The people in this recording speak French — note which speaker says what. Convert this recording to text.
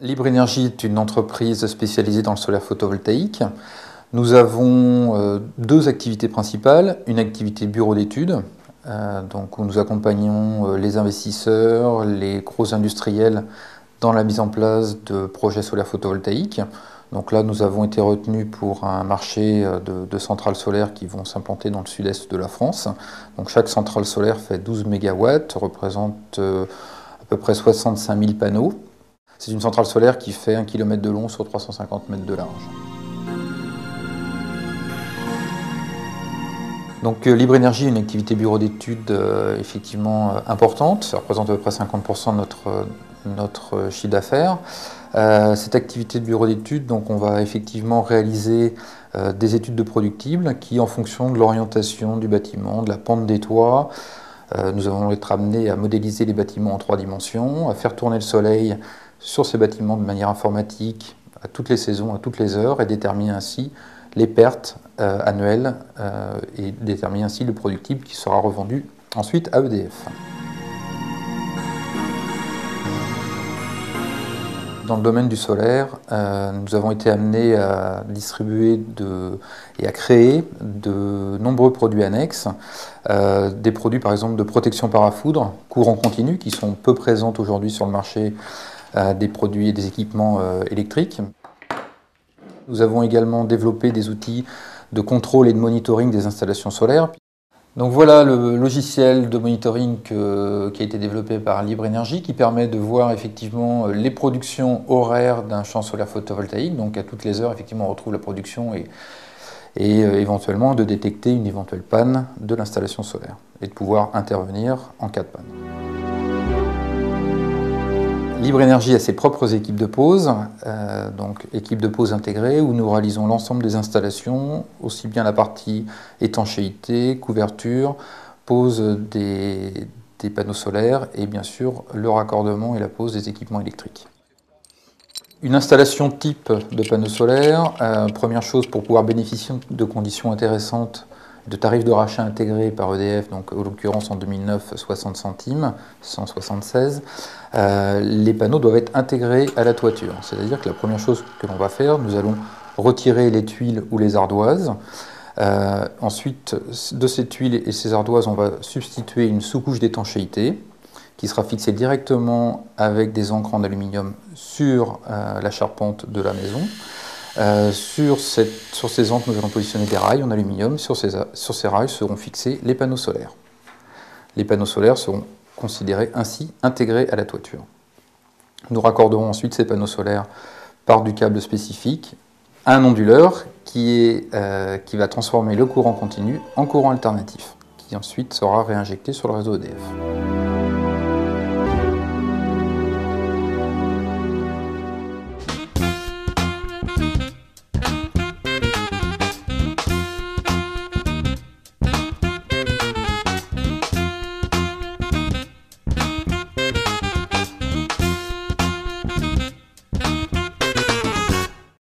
Speaker 1: Libre Énergie est une entreprise spécialisée dans le solaire photovoltaïque. Nous avons deux activités principales. Une activité bureau d'études, donc où nous accompagnons les investisseurs, les gros industriels dans la mise en place de projets solaires photovoltaïques. Donc là, nous avons été retenus pour un marché de centrales solaires qui vont s'implanter dans le sud-est de la France. Donc chaque centrale solaire fait 12 MW, représente à peu près 65 000 panneaux. C'est une centrale solaire qui fait 1 km de long sur 350 mètres de large. Donc Libre Énergie est une activité bureau d'études effectivement importante. Ça représente à peu près 50% de notre chiffre d'affaires. Cette activité de bureau d'études, donc on va effectivement réaliser des études de productibles qui, en fonction de l'orientation du bâtiment, de la pente des toits, nous allons être amenés à modéliser les bâtiments en 3 dimensions, à faire tourner le soleil sur ces bâtiments de manière informatique à toutes les saisons, à toutes les heures, et déterminer ainsi les pertes annuelles et déterminer ainsi le productible qui sera revendu ensuite à EDF. Dans le domaine du solaire, nous avons été amenés à distribuer et à créer de nombreux produits annexes, des produits par exemple de protection parafoudre, courant continu, qui sont peu présents aujourd'hui sur le marché des produits et des équipements électriques. Nous avons également développé des outils de contrôle et de monitoring des installations solaires. Donc voilà le logiciel de monitoring qui a été développé par Libre Énergie, qui permet de voir effectivement les productions horaires d'un champ solaire photovoltaïque. Donc à toutes les heures, effectivement, on retrouve la production et éventuellement de détecter une éventuelle panne de l'installation solaire et de pouvoir intervenir en cas de panne. Libre Énergie a ses propres équipes de pose, donc équipes de pose intégrées où nous réalisons l'ensemble des installations, aussi bien la partie étanchéité, couverture, pose des panneaux solaires et bien sûr le raccordement et la pose des équipements électriques. Une installation type de panneaux solaires, première chose pour pouvoir bénéficier de conditions intéressantes, de tarifs de rachat intégrés par EDF, donc en l'occurrence en 2009 60 centimes, 176, les panneaux doivent être intégrés à la toiture. C'est-à-dire que la première chose que l'on va faire, nous allons retirer les tuiles ou les ardoises. Ensuite, de ces tuiles et ces ardoises, on va substituer une sous-couche d'étanchéité qui sera fixée directement avec des encres en aluminium sur la charpente de la maison. Sur ces encres, nous allons positionner des rails en aluminium. Sur ces rails seront fixés les panneaux solaires. Les panneaux solaires seront considérés ainsi intégrés à la toiture. Nous raccorderons ensuite ces panneaux solaires par du câble spécifique à un onduleur qui va transformer le courant continu en courant alternatif, qui ensuite sera réinjecté sur le réseau EDF.